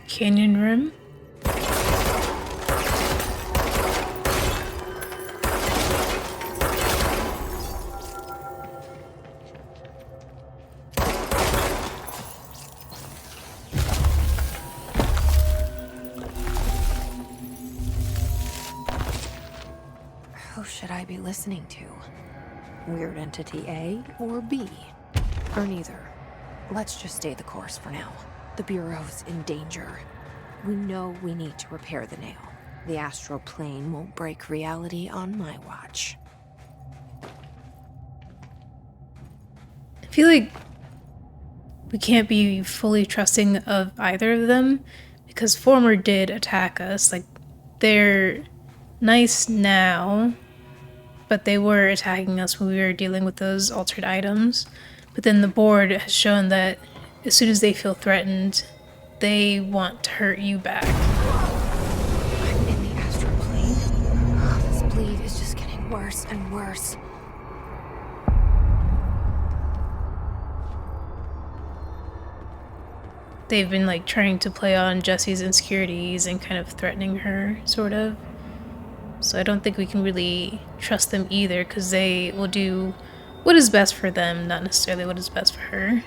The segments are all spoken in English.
Canyon rim? Who should I be listening to? Weird Entity A or B? Or neither? Let's just stay the course for now. The Bureau's in danger. We know we need to repair the nail. The astral plane won't break reality on my watch. I feel like we can't be fully trusting of either of them because Former did attack us. Like, they're nice now, but they were attacking us when we were dealing with those altered items. But then the board has shown that as soon as they feel threatened, they want to hurt you back. I'm in the astral plane. Oh, this bleed is just getting worse and worse. They've been like trying to play on Jessie's insecurities and kind of threatening her, sort of. So I don't think we can really trust them either, because they will do what is best for them, not necessarily what is best for her.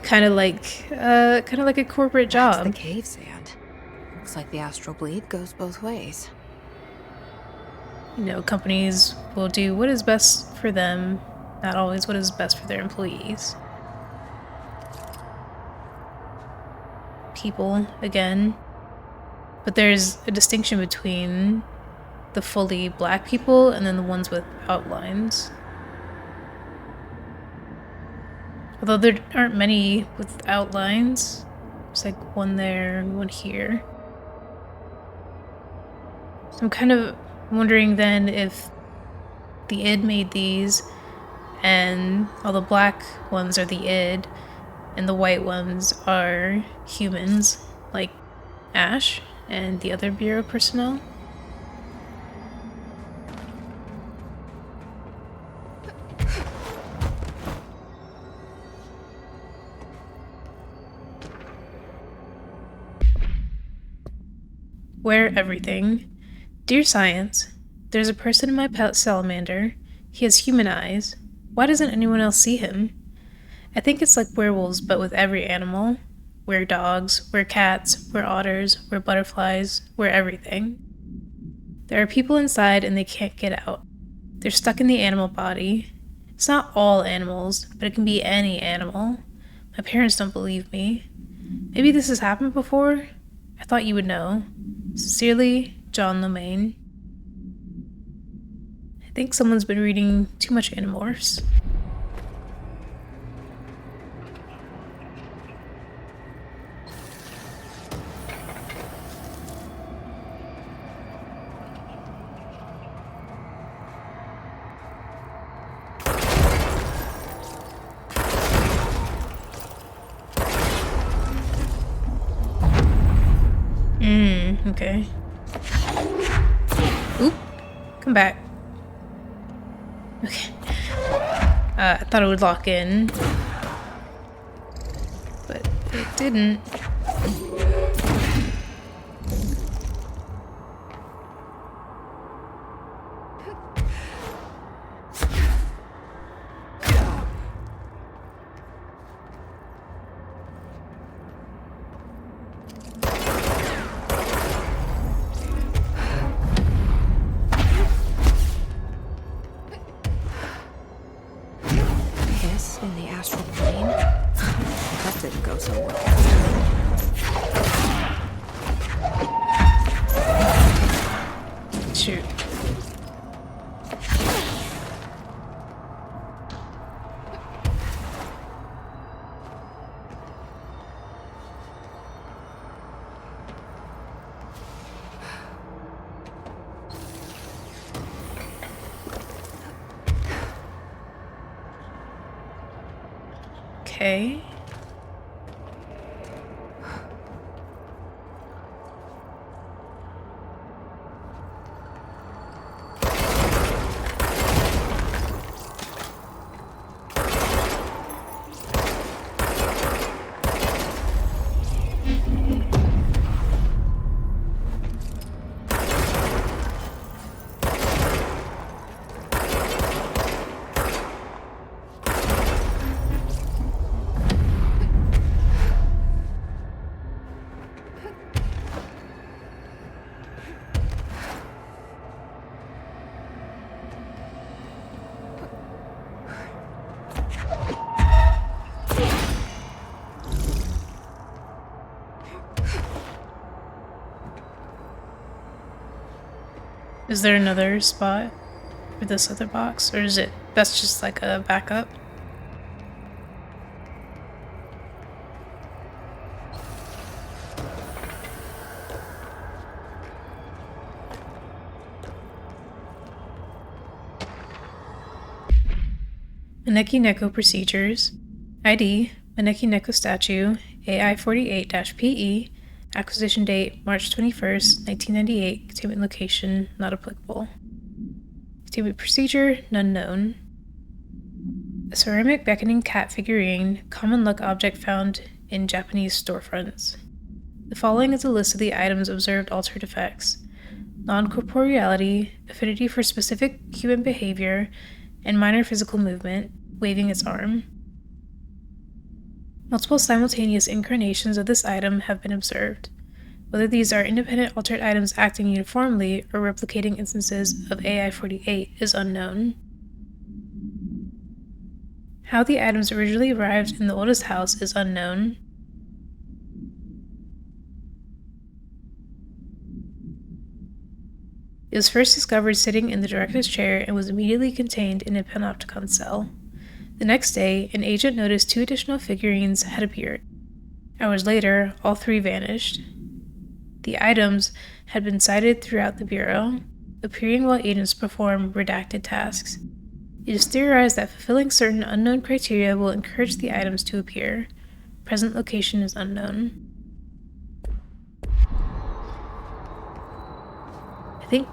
Kind of like a corporate job. That's the cave sand. Looks like the astral bleed goes both ways. You know, companies will do what is best for them, not always what is best for their employees. People, again. But there's a distinction between the fully black people and then the ones with outlines. Although there aren't many with outlines. There's like one there and one here. So I'm kind of wondering then if the id made these and all the black ones are the id and the white ones are humans, like Ash and the other Bureau personnel. Wear everything. Dear Science, there's a person in my pet salamander. He has human eyes. Why doesn't anyone else see him? I think it's like werewolves, but with every animal. We're dogs, we're cats, we're otters, we're butterflies, we're everything. There are people inside and they can't get out. They're stuck in the animal body. It's not all animals, but it can be any animal. My parents don't believe me. Maybe this has happened before? I thought you would know. Sincerely, John Lomaine. I think someone's been reading too much Animorphs. Okay. Oop. Come back. Okay. I thought it would lock in, but it didn't. In the astral plane? That didn't go so well. Shoot. Okay. Is there another spot for this other box, or is it that's just like a backup? Maneki Neko procedures. ID, Maneki Neko statue, AI48-PE, acquisition date March 21st, 1998, containment location not applicable. Containment procedure, none known. A ceramic beckoning cat figurine, common luck object found in Japanese storefronts. The following is a list of the items observed altered effects: non-corporeality, affinity for specific human behavior, and minor physical movement, waving its arm. Multiple simultaneous incarnations of this item have been observed. Whether these are independent altered items acting uniformly or replicating instances of AI-48 is unknown. How the items originally arrived in the oldest house is unknown. It was first discovered sitting in the director's chair and was immediately contained in a panopticon cell. The next day, an agent noticed 2 additional figurines had appeared. Hours later, all 3 vanished. The items had been sighted throughout the Bureau, appearing while agents perform redacted tasks. It is theorized that fulfilling certain unknown criteria will encourage the items to appear. Present location is unknown. I think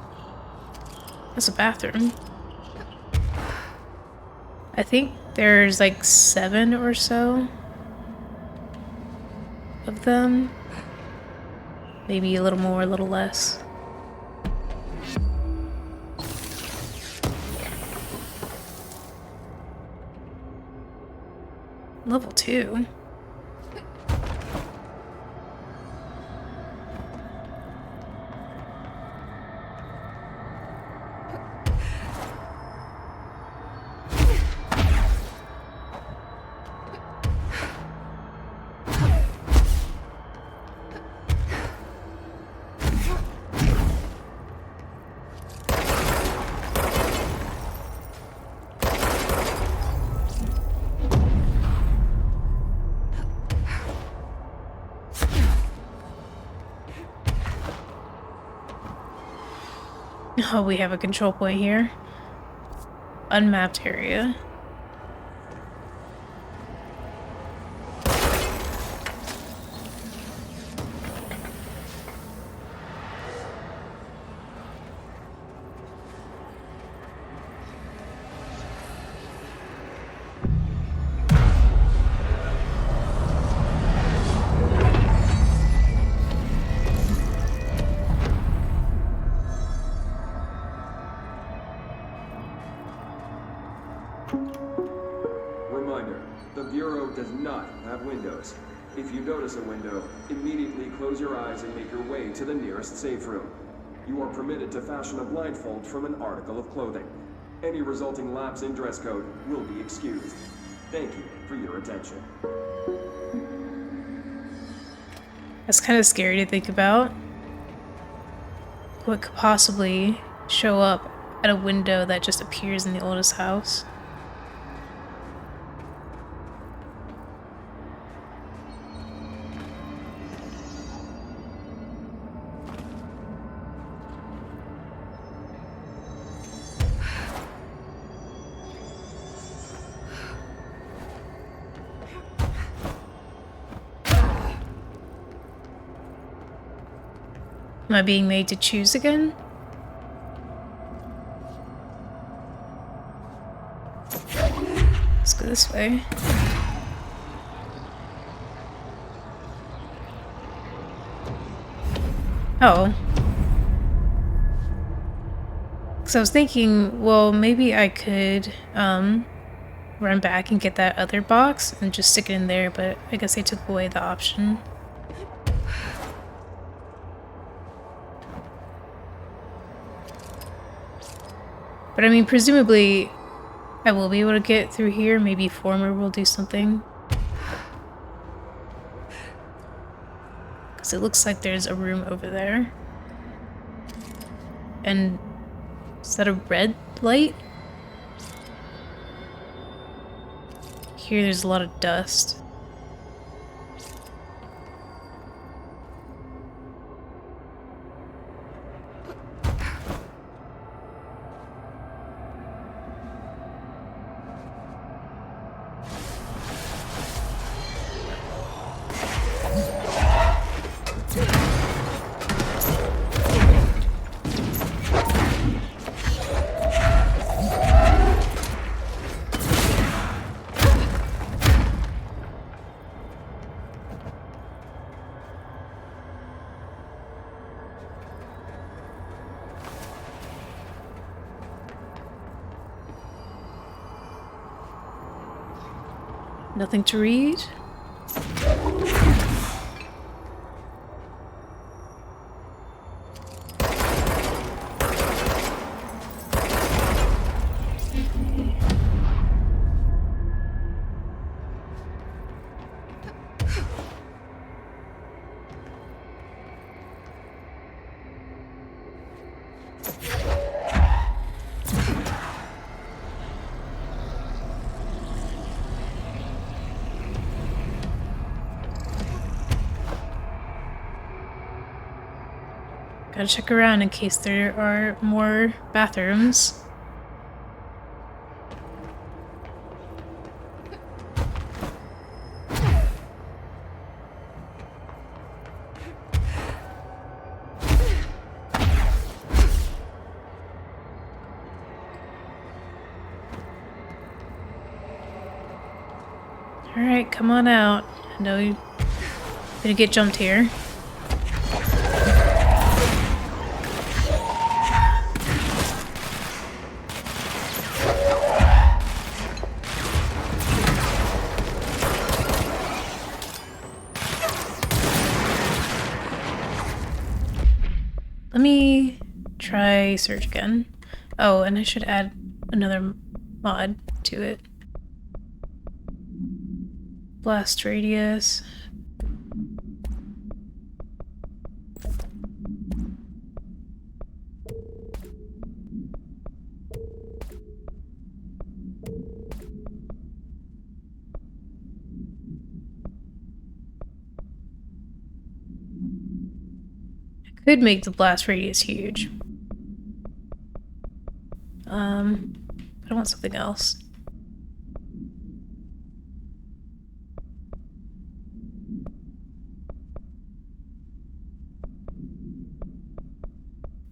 that's a bathroom. I think there's like 7 or so of them. Maybe a little more, a little less. Level 2. Oh, we have a control point here. Unmapped area. Reminder, the Bureau does not have windows. If you notice a window, immediately close your eyes and make your way to the nearest safe room. You are permitted to fashion a blindfold from an article of clothing. Any resulting lapse in dress code will be excused. Thank you for your attention. That's kind of scary to think about. What could possibly show up at a window that just appears in the oldest house? Am I being made to choose again? Let's go this way. Oh. So I was thinking, well, maybe I could run back and get that other box and just stick it in there, but I guess they took away the option. But I mean, presumably I will be able to get through here. Maybe Former will do something. Because it looks like there's a room over there. And Is that a red light? Here there's a lot of dust. Nothing to read? Gotta check around in case there are more bathrooms. Alright, come on out. I know you're gonna get jumped here. Let me try search again. Oh, and I should add another mod to it. Blast radius. Could make the blast radius huge. But I want something else.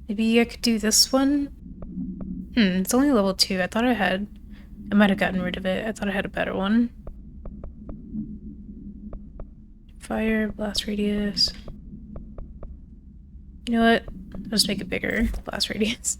Maybe I could do this one? It's only level 2. I thought I might have gotten rid of it. I thought I had a better one. Fire, blast radius. You know what? I'll just make it bigger. Blast radius.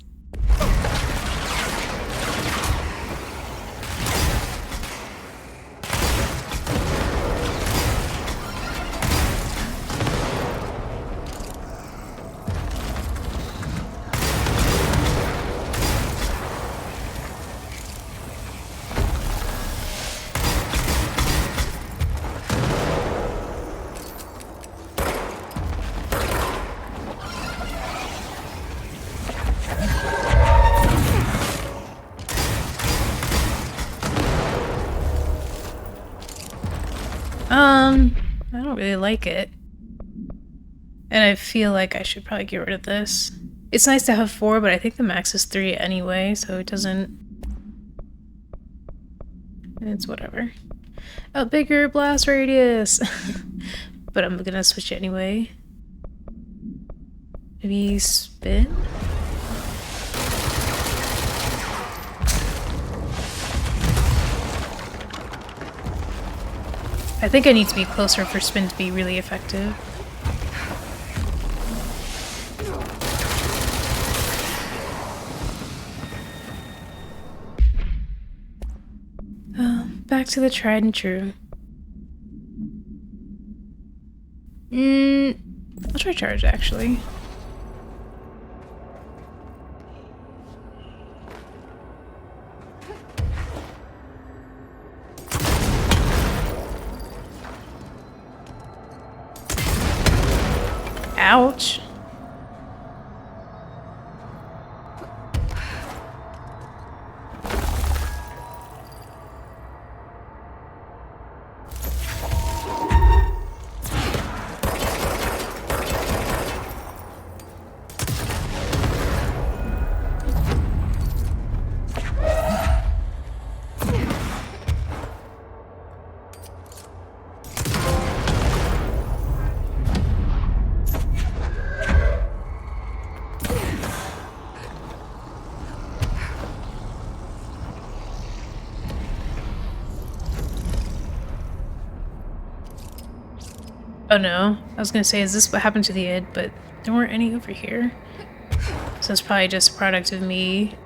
I don't really like it. And I feel like I should probably get rid of this. It's nice to have 4, but I think the max is 3 anyway, so it doesn't... It's whatever. A bigger blast radius! But I'm gonna switch it anyway. Maybe spin? I think I need to be closer for spin to be really effective. Back to the tried and true. I'll try charge actually. Ouch. Oh no, I was gonna say, is this what happened to the id? But there weren't any over here. So it's probably just a product of me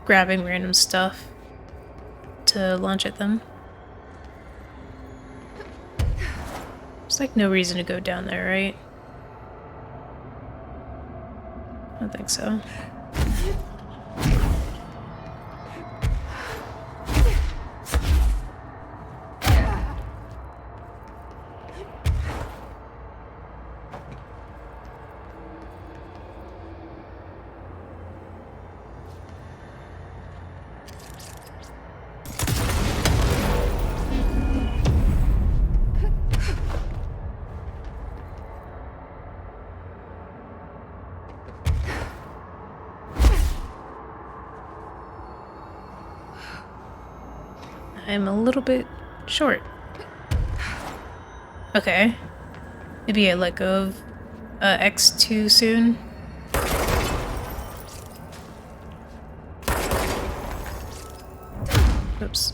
grabbing random stuff to launch at them. There's like no reason to go down there, right? I don't think so. I'm a little bit short. Okay. Maybe I let go of X too soon. Oops.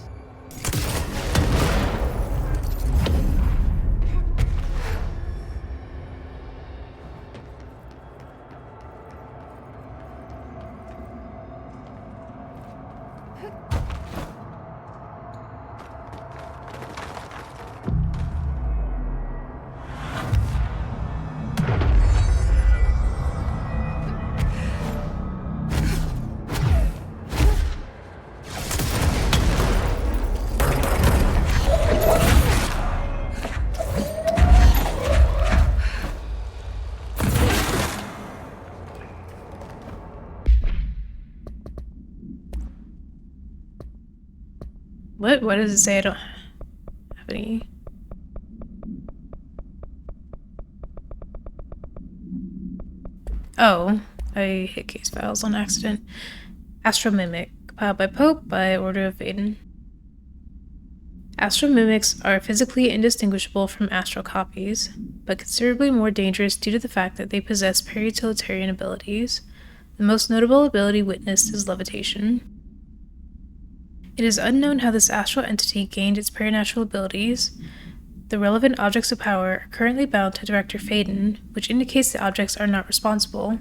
What? What does it say? I don't have any. Oh, I hit case files on accident. Astral Mimic, compiled by Pope by order of Vaden. Astral mimics are physically indistinguishable from astral copies, but considerably more dangerous due to the fact that they possess para-utilitarian abilities. The most notable ability witnessed is levitation. It is unknown how this astral entity gained its paranatural abilities. The relevant objects of power are currently bound to Director Faden, which indicates the objects are not responsible.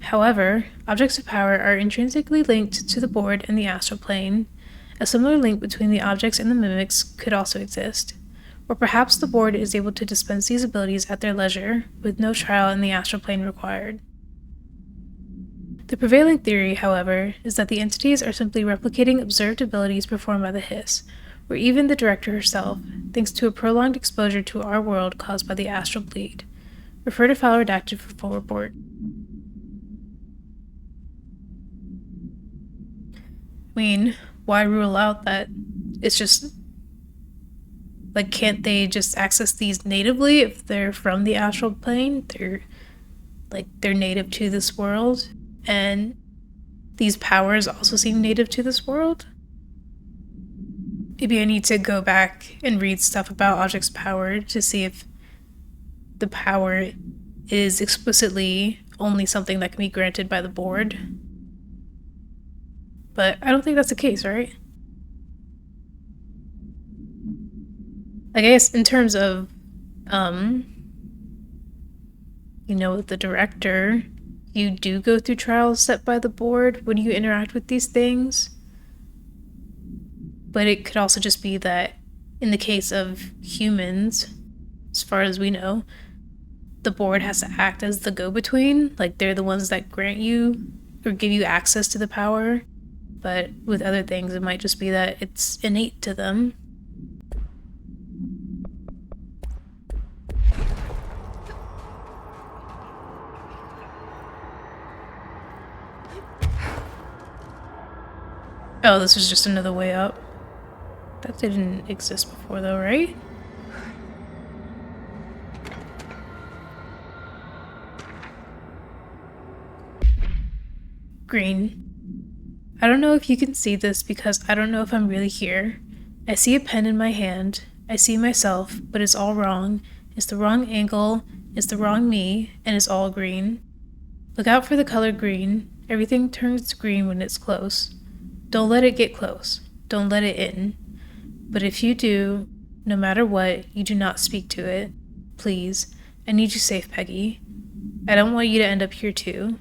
However, objects of power are intrinsically linked to the board and the astral plane. A similar link between the objects and the mimics could also exist. Or perhaps the board is able to dispense these abilities at their leisure, with no trial in the astral plane required. The prevailing theory, however, is that the entities are simply replicating observed abilities performed by the Hiss, or even the director herself, thanks to a prolonged exposure to our world caused by the astral bleed. Refer to file redacted for full report. I mean, why rule out that it's just... like, can't they just access these natively if they're from the astral plane? They're native to this world, and these powers also seem native to this world? Maybe I need to go back and read stuff about objects' power to see if the power is explicitly only something that can be granted by the board. But I don't think that's the case, right? I guess in terms of, the director, you do go through trials set by the board when you interact with these things. But it could also just be that in the case of humans, as far as we know, the board has to act as the go-between. Like, they're the ones that grant you or give you access to the power. But with other things, it might just be that it's innate to them. Oh, this was just another way up. That didn't exist before though, right? Green. I don't know if you can see this because I don't know if I'm really here. I see a pen in my hand, I see myself, but it's all wrong. It's the wrong angle, it's the wrong me, and it's all green. Look out for the color green. Everything turns green when it's close. Don't let it get close. Don't let it in. But if you do, no matter what, you do not speak to it. Please, I need you safe, Peggy. I don't want you to end up here too.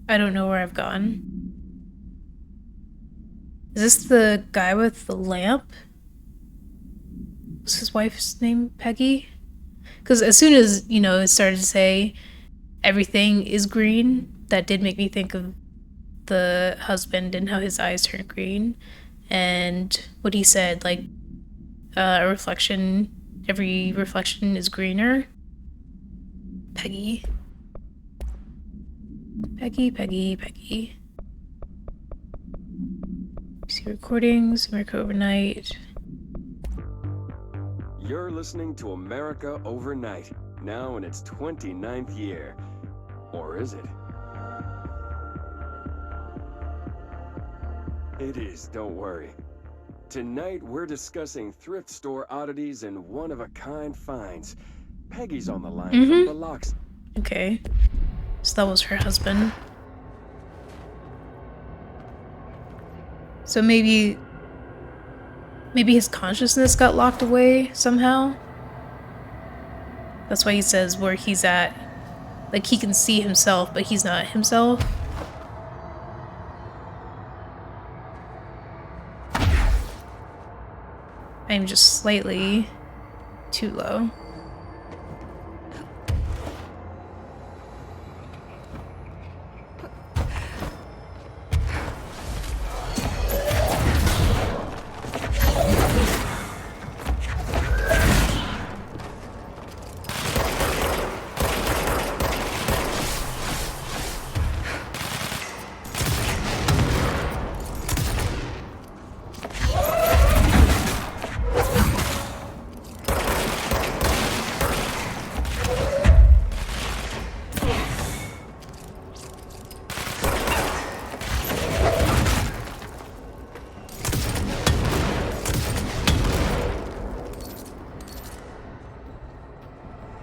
I don't know where I've gone. Is this the guy with the lamp? Was his wife's name Peggy? Because as soon as, it started to say everything is green, that did make me think of the husband and how his eyes turned green. And what he said, like, a reflection, every reflection is greener. Peggy. Peggy. See recordings, America Overnight. You're listening to America Overnight, now in its 29th year. Or is it? It is, don't worry. Tonight, we're discussing thrift store oddities and one-of-a-kind finds. Peggy's on the line from Biloxi. Okay. So that was her husband. So maybe his consciousness got locked away somehow? That's why he says where he's at. Like, he can see himself, but he's not himself. I'm just slightly too low.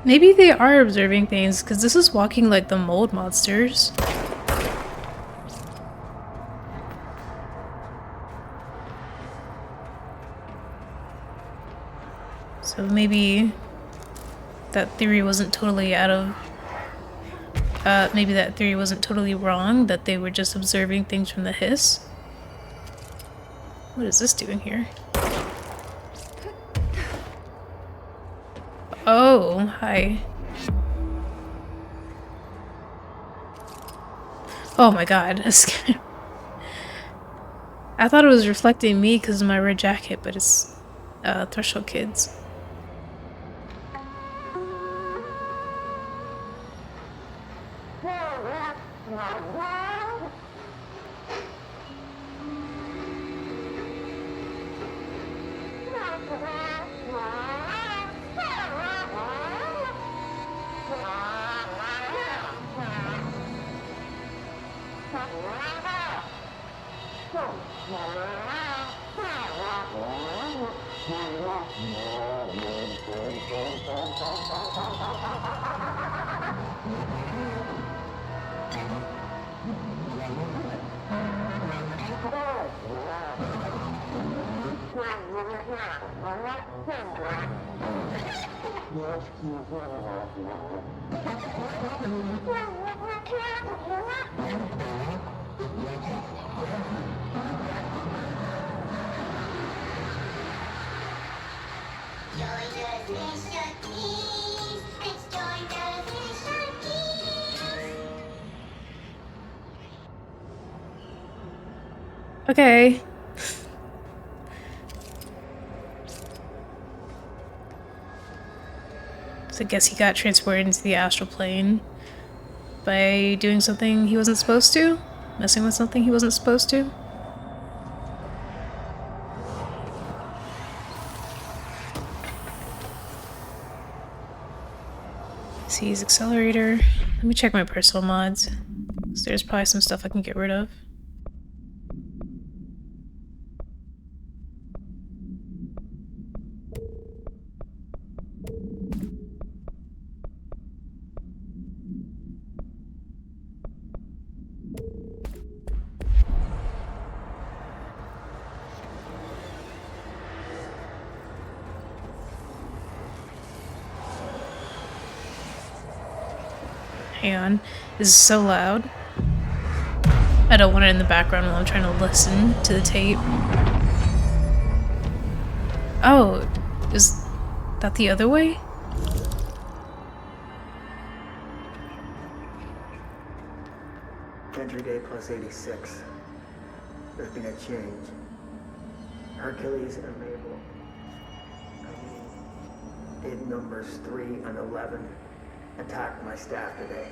Maybe they are observing things, because this is walking like the mold monsters. So maybe that theory wasn't totally maybe that theory wasn't totally wrong, that they were just observing things from the hiss. What is this doing here? Oh, hi. Oh my god. I thought it was reflecting me because of my red jacket, but it's Threshold Kids. Okay. So I guess he got transported into the astral plane by doing something he wasn't supposed to? Messing with something he wasn't supposed to? Seize accelerator. Let me check my personal mods. So there's probably some stuff I can get rid of. Hang on. This is so loud. I don't want it in the background while I'm trying to listen to the tape. Oh, is that the other way? Entry day plus 86. There's been a change. Hercules and Mabel. Id numbers 3 and 11 attacked my staff today.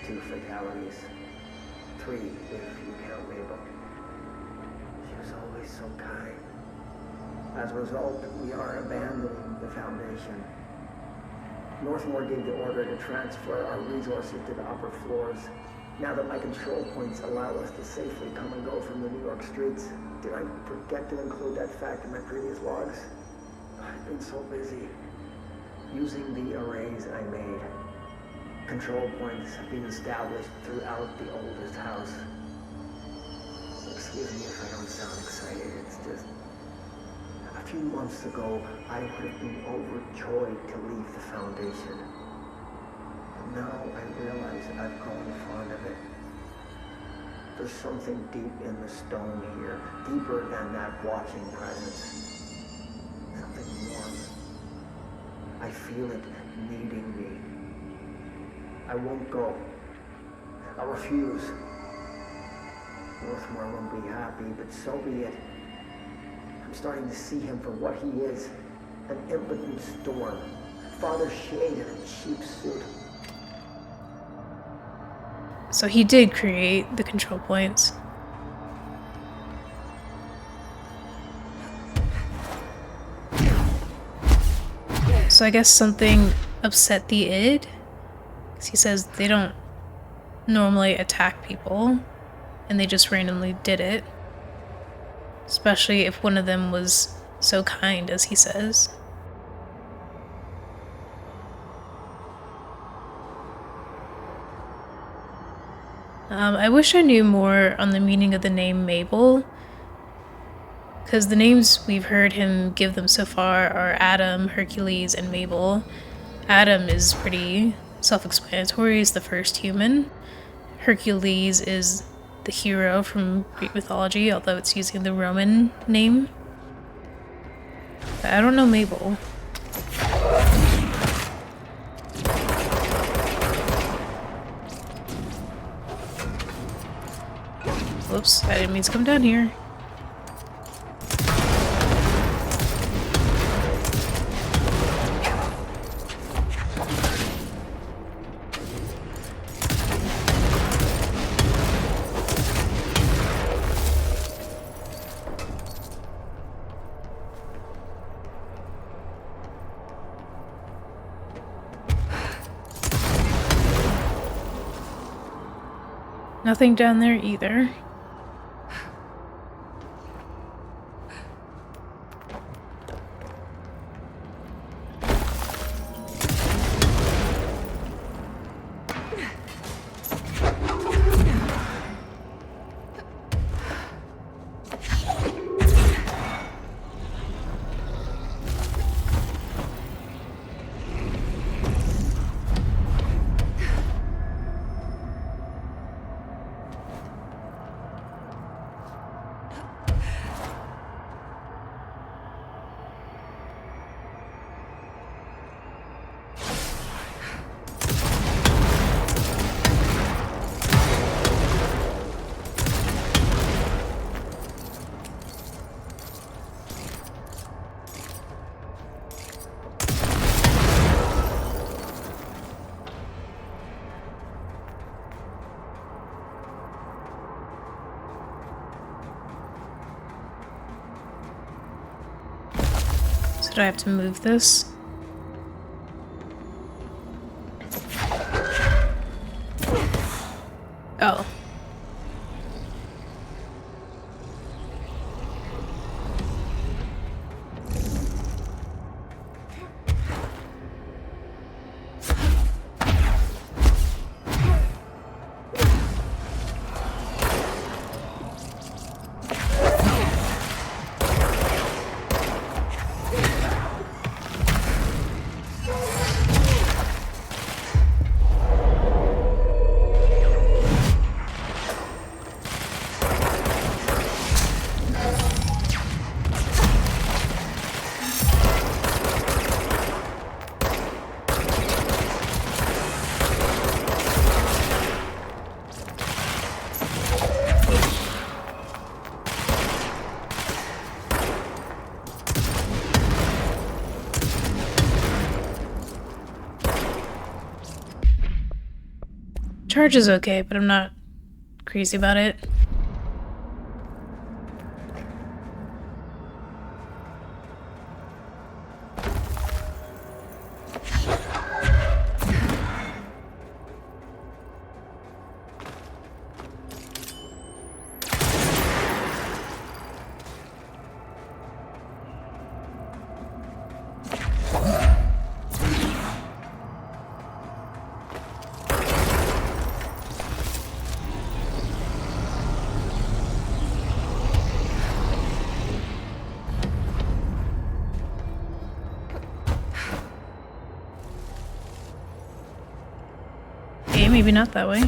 2 fatalities. 3 if you count Mabel. She was always so kind. As a result, we are abandoning the Foundation. Northmore gave the order to transfer our resources to the upper floors. Now that my control points allow us to safely come and go from the New York streets, did I forget to include that fact in my previous logs? I've been so busy using the arrays I made. Control points have been established throughout the oldest house. Excuse me if I don't sound excited, it's just... A few months ago, I would have been overjoyed to leave the Foundation. But now I realize I've grown fond of it. There's something deep in the stone here, deeper than that watching presence. Something warm. I feel it needing me. I won't go. I'll refuse. Northmore won't be happy, but so be it. I'm starting to see him for what he is. An impotent storm. Father Shade in a cheap suit. So he did create the control points. So I guess something upset the id? Because he says they don't normally attack people, and they just randomly did it. Especially if one of them was so kind, as he says. I wish I knew more on the meaning of the name Mabel, because the names we've heard him give them so far are Adam, Hercules, and Mabel. Adam is pretty self-explanatory, he's the first human. Hercules is the hero from Greek mythology, although it's using the Roman name. But I don't know Mabel. Whoops, I didn't mean to come down here. Nothing down there either. So do I have to move this? Oh. charge is okay, but I'm not crazy about it. Okay, maybe not that way.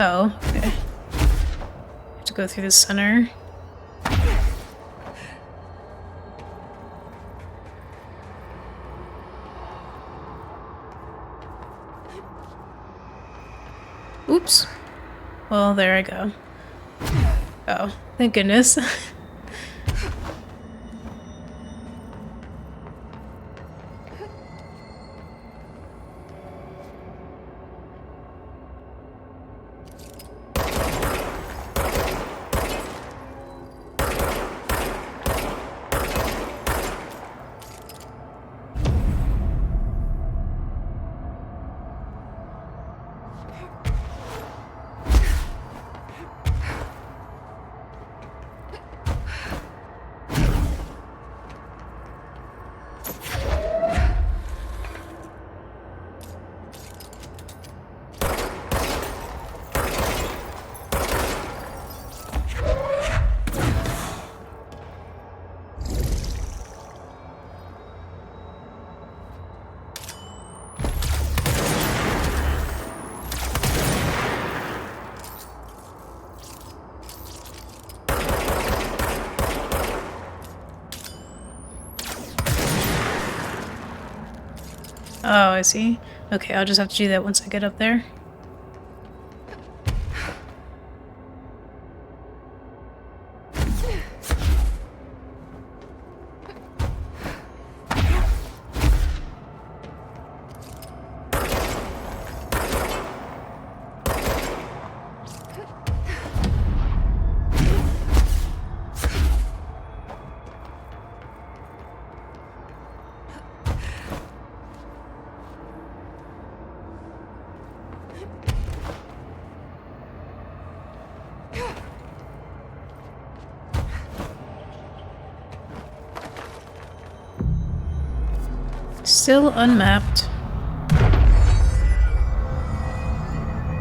Oh, okay. Have to go through the center. Oops. Well, there I go. Oh, thank goodness. Oh, I see. Okay, I'll just have to do that once I get up there. Still unmapped.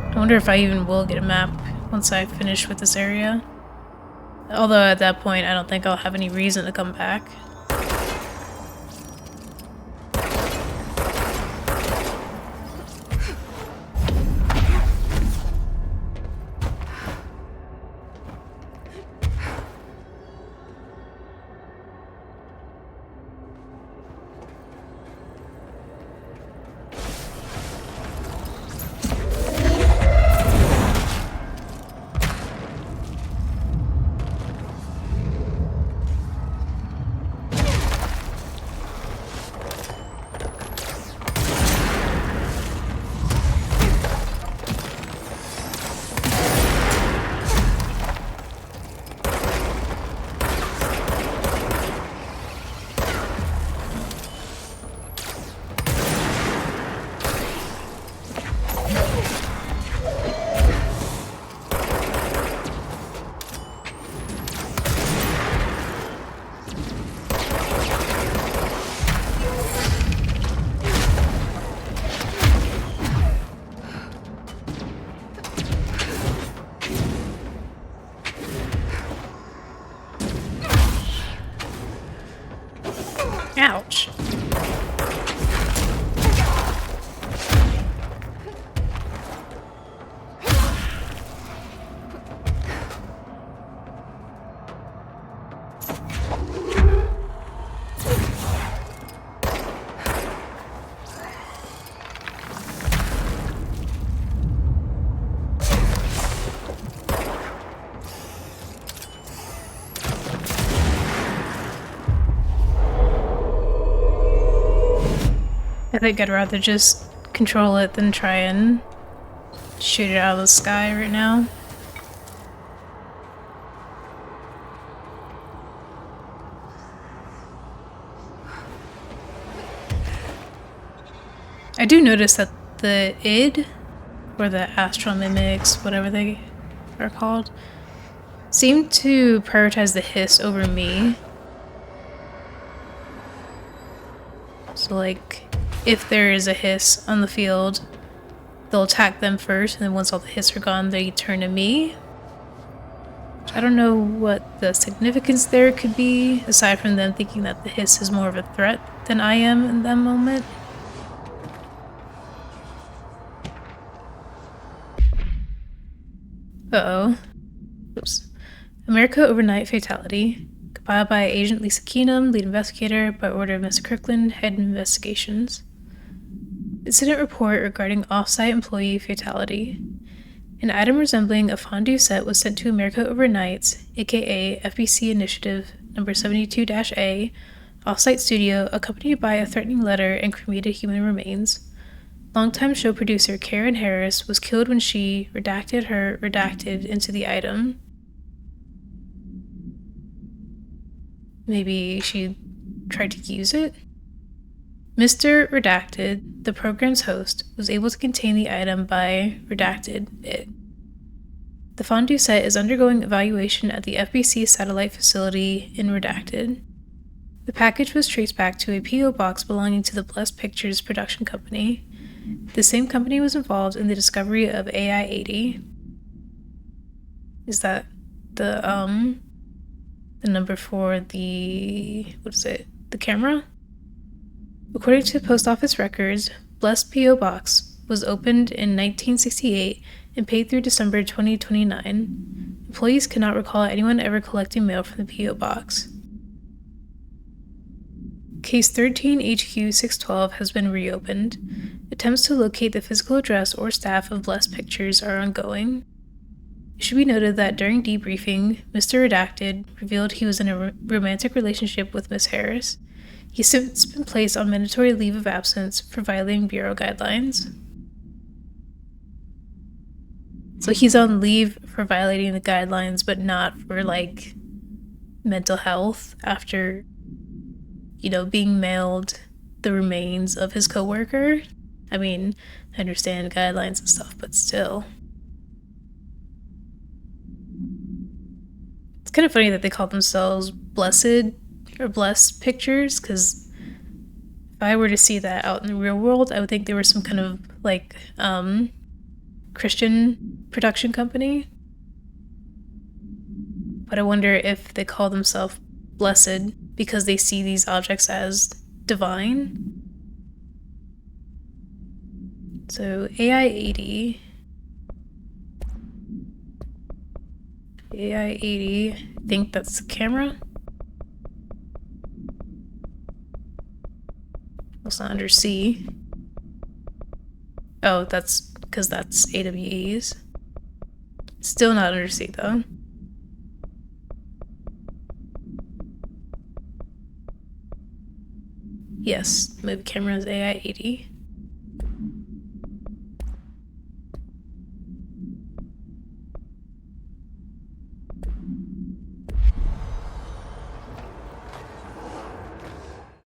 I wonder if I even will get a map once I finish with this area. Although at that point, I don't think I'll have any reason to come back. Ouch. I think I'd rather just control it than try and shoot it out of the sky right now. I do notice that the id, or the astral mimics, whatever they are called, seem to prioritize the hiss over me. So like, if there is a hiss on the field, they'll attack them first, and then once all the hiss are gone, they turn to me. I don't know what the significance there could be, aside from them thinking that the hiss is more of a threat than I am in that moment. Uh-oh. Oops. America Overnight Fatality. Compiled by Agent Lisa Keenum, lead investigator, by order of Mr. Kirkland, head investigations. Incident report regarding off-site employee fatality. An item resembling a fondue set was sent to America Overnights, aka FBC Initiative number 72-A, off-site studio, accompanied by a threatening letter and cremated human remains. Longtime show producer Karen Harris was killed when she redacted into the item. Maybe she tried to use it? Mr. Redacted, the program's host, was able to contain the item by redacted it. The fondue set is undergoing evaluation at the FBC satellite facility in Redacted. The package was traced back to a P.O. box belonging to the Blessed Pictures production company. The same company was involved in the discovery of AI-80. Is that the number for the, the camera? According to post office records, Blessed P.O. Box was opened in 1968 and paid through December 2029. Employees cannot recall anyone ever collecting mail from the P.O. Box. Case 13 HQ 612 has been reopened. Attempts to locate the physical address or staff of Blessed Pictures are ongoing. It should be noted that during debriefing, Mr. Redacted revealed he was in a romantic relationship with Miss Harris. He's since been placed on mandatory leave of absence for violating Bureau guidelines. So he's on leave for violating the guidelines, but not for, like, mental health after, being mailed the remains of his coworker. I mean, I understand guidelines and stuff, but still. It's kind of funny that they call themselves Blessed Pictures, because if I were to see that out in the real world, I would think they were some kind of, like, Christian production company. But I wonder if they call themselves Blessed because they see these objects as divine. So AI-80. AI-80, I think that's the camera. It's not under C. Oh, that's because that's AWE's. Still not under C, though. Yes, movie camera is AI-80.